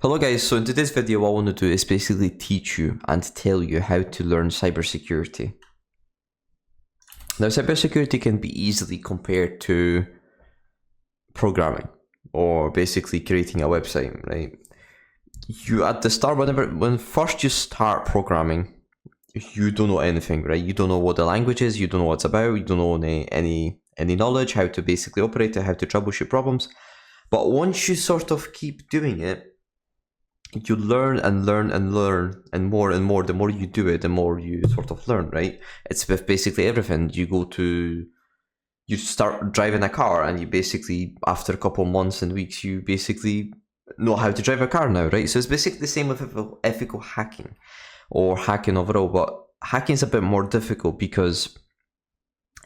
Hello guys, so in today's video what I want to do is basically teach you and tell you how to learn cybersecurity. Now cybersecurity can be easily compared to programming or basically creating a website, right? You at the start, when first you start programming, you don't know anything, right? You don't know what the language is, you don't know what it's about, you don't know any knowledge, how to basically operate it, how to troubleshoot problems. But once you sort of keep doing it, you learn and learn and learn, and more, the more you do it, the more you sort of learn, right? It's with basically everything. You start driving a car and you basically, after a couple months and weeks, you basically know how to drive a car now, right? So it's basically the same with ethical hacking or hacking overall, but hacking is a bit more difficult because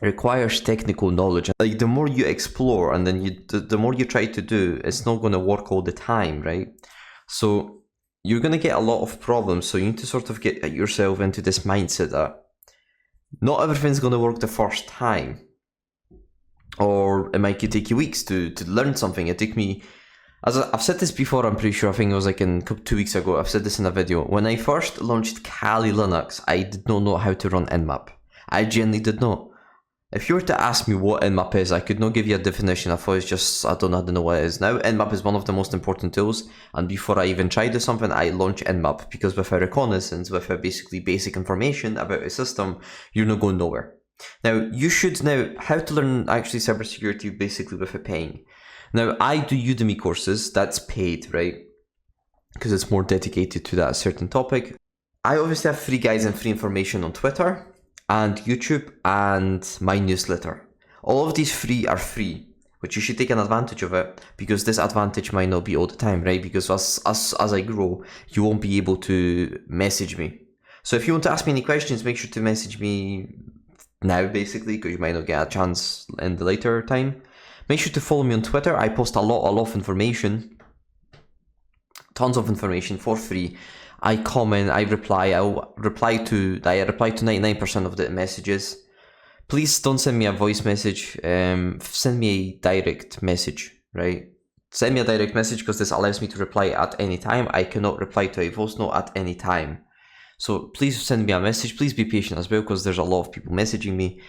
it requires technical knowledge. Like the more you explore and then the more you try to do, it's not going to work all the time, right? So you're going to get a lot of problems. So you need to sort of get yourself into this mindset that not everything's going to work the first time. Or it might take you weeks to learn something. It took me, as I've said this before, I'm pretty sure, I think it was like 2 weeks ago, I've said this in a video. When I first launched Kali Linux, I did not know how to run Nmap. I genuinely did not. If you were to ask me what Nmap is, I could not give you a definition. I thought it's just, I don't know what it is. Now, Nmap is one of the most important tools. And before I even tried something, I launched Nmap because with a reconnaissance, with a basically basic information about a system, you're not going nowhere. Now, you should know how to learn actually cybersecurity basically with a paying. Now, I do Udemy courses, that's paid, right? Because it's more dedicated to that certain topic. I obviously have free guides and free information on Twitter and YouTube and my newsletter. All of these are free, but you should take an advantage of it because this advantage might not be all the time, right? Because as I grow, you won't be able to message me. So if you want to ask me any questions, make sure to message me now basically, because you might not get a chance in the later time. Make sure to follow me on Twitter. I post a lot of information, tons of information for free. I comment, I reply to 99% of the messages. Please don't send me a voice message, send me a direct message, right? Send me a direct message because this allows me to reply at any time. I cannot reply to a voice note at any time. So please send me a message. Please be patient as well because there's a lot of people messaging me.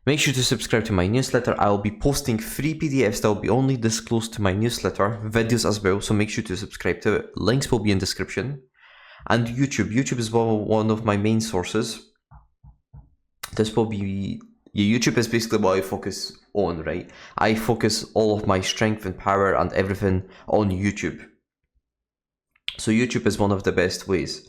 Make sure to subscribe to my newsletter. I'll be posting free PDFs that will be only disclosed to my newsletter, videos as well. So make sure to subscribe to it. Links will be in description. And YouTube. YouTube is one of my main sources. YouTube is basically what I focus on, right? I focus all of my strength and power and everything on YouTube. So YouTube is one of the best ways.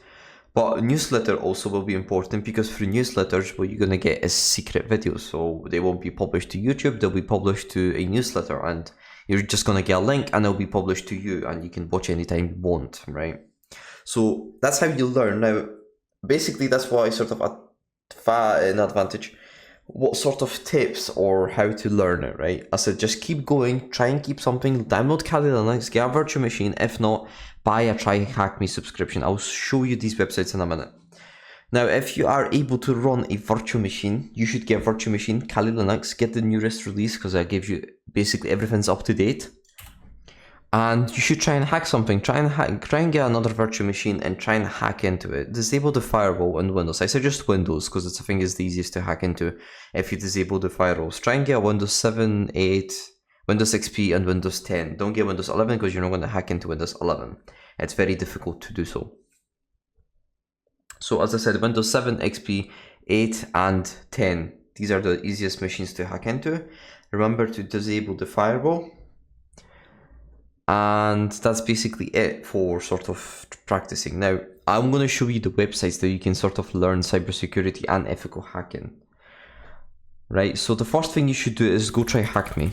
But newsletter also will be important because through newsletters, what you're going to get is secret videos. So they won't be published to YouTube, they'll be published to a newsletter and you're just going to get a link and they'll be published to you and you can watch anytime you want, right? So that's how you learn. Now, basically that's why I sort of an advantage. What sort of tips or how to learn it, right? I said just keep going, try and keep something, download Kali Linux, get a virtual machine. If not, buy a Try Hack Me subscription. I'll show you these websites in a minute. Now, if you are able to run a virtual machine, you should get a virtual machine, Kali Linux, get the newest release because I give you basically everything's up to date. And you should try and hack something. Try and get another virtual machine and try and hack into it. Disable the firewall on Windows. I suggest Windows because it's, I think, is the easiest to hack into if you disable the firewalls. Try and get Windows 7, 8, Windows XP and Windows 10. Don't get Windows 11 because you're not going to hack into Windows 11. It's very difficult to do so. So as I said, Windows 7, XP, 8 and 10. These are the easiest machines to hack into. Remember to disable the firewall. And that's basically it for sort of practicing. Now, I'm going to show you the websites that you can sort of learn cybersecurity and ethical hacking. Right, so the first thing you should do is go try Hack Me.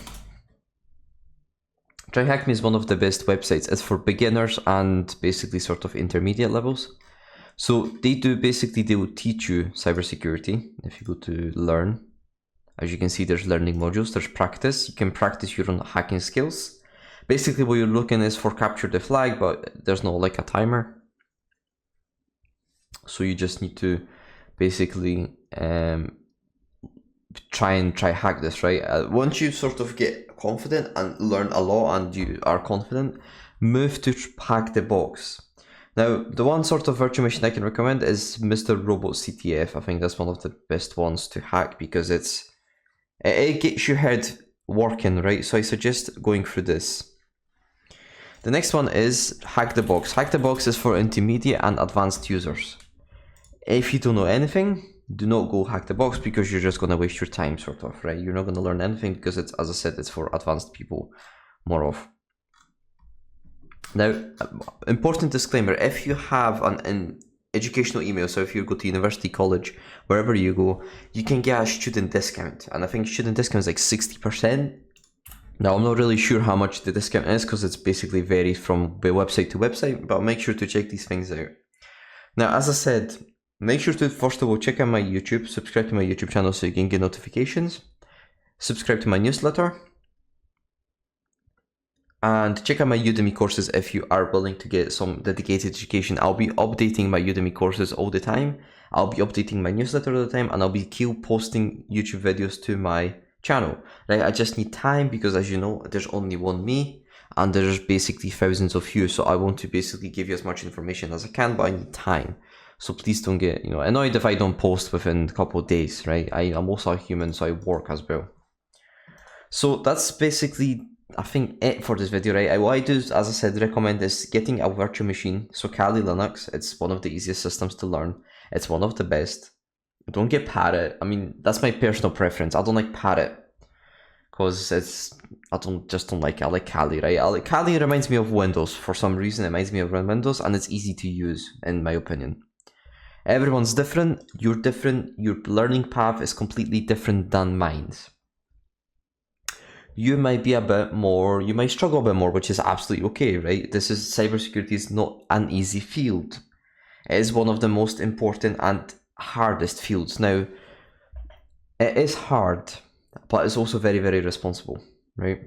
Try Hack Me is one of the best websites. It's for beginners and basically sort of intermediate levels. So they will teach you cybersecurity. If you go to learn, as you can see, there's learning modules, there's practice. You can practice your own hacking skills. Basically what you're looking is for capture the flag, but there's no like a timer. So you just need to basically try hack this, right? Once you sort of get confident and learn a lot and you are confident, move to hack the box. Now, the one sort of virtual machine I can recommend is Mr. Robot CTF. I think that's one of the best ones to hack because it gets your head working, right? So I suggest going through this. The next one is Hack the Box. Hack the Box is for intermediate and advanced users. If you don't know anything, do not go hack the box because you're just going to waste your time, sort of, right? You're not going to learn anything because it's, as I said, it's for advanced people more of. Now, important disclaimer, if you have an educational email, so if you go to university, college, wherever you go, you can get a student discount. And I think student discount is like 60%. Now, I'm not really sure how much the discount is because it's basically varies from website to website, but make sure to check these things out. Now, as I said, make sure to, first of all, check out my YouTube, subscribe to my YouTube channel so you can get notifications, subscribe to my newsletter, and check out my Udemy courses if you are willing to get some dedicated education. I'll be updating my Udemy courses all the time. I'll be updating my newsletter all the time, and I'll be posting YouTube videos to my channel. Right? I just need time because, as you know, there's only one me, and there's basically thousands of you. So I want to basically give you as much information as I can, but I need time. So please don't get annoyed if I don't post within a couple of days. Right? I'm also a human, so I work as well. So that's basically, I think, it for this video, right? What I do, as I said, recommend is getting a virtual machine. So Kali Linux, it's one of the easiest systems to learn. It's one of the best. Don't get Parrot. I mean, that's my personal preference. I don't like Parrot because I don't like it. I like Kali, right? Kali reminds me of Windows. For some reason, it reminds me of Windows, and it's easy to use, in my opinion. Everyone's different. You're different. Your learning path is completely different than mine. You might be a bit more, you might struggle a bit more, which is absolutely okay, right? Cybersecurity is not an easy field. It is one of the most important and hardest fields. Now, it is hard, but it's also very, very responsible, right?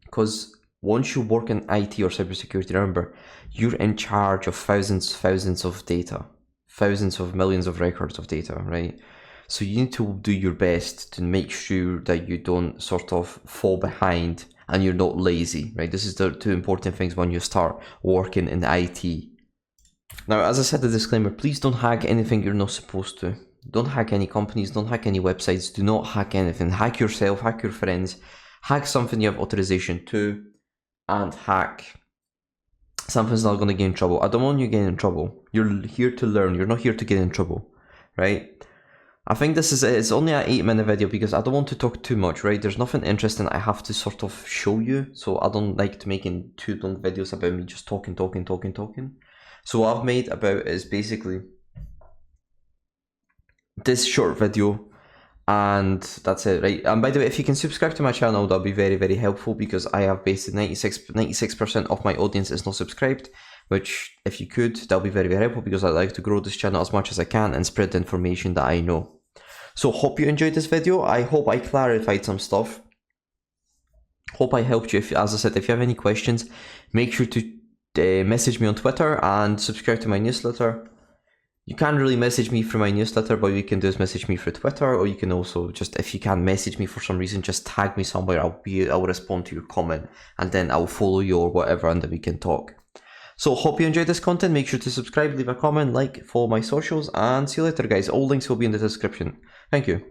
Because once you work in IT or cybersecurity, remember, you're in charge of thousands of data, thousands of millions of records of data, right? So you need to do your best to make sure that you don't sort of fall behind and you're not lazy, right? This is the two important things when you start working in IT. Now, as I said, the disclaimer, please don't hack anything you're not supposed to. Don't hack any companies, don't hack any websites, do not hack anything. Hack yourself, hack your friends, hack something you have authorization to, and hack something's not going to get in trouble. I don't want you getting in trouble. You're here to learn, you're not here to get in trouble, right? I think it's only an 8-minute video because I don't want to talk too much, right? There's nothing interesting I have to sort of show you. So I don't like to make too long videos about me just talking. So what I've made about is basically this short video, and that's it, right? And by the way, if you can subscribe to my channel, that'll be very, very helpful because I have basically 96% of my audience is not subscribed. Which, if you could, that'll be very, very helpful because I like to grow this channel as much as I can and spread the information that I know. So hope you enjoyed this video. I hope I clarified some stuff. Hope I helped you. As I said, if you have any questions, make sure to message me on Twitter and subscribe to my newsletter. You can't really message me through my newsletter, but you can do is message me through Twitter, or you can also just, if you can't message me for some reason, just tag me somewhere. I'll respond to your comment, and then I'll follow you or whatever, and then we can talk. So hope you enjoyed this content. Make sure to subscribe, leave a comment, like, follow my socials, and see you later, guys. All links will be in the description. Thank you.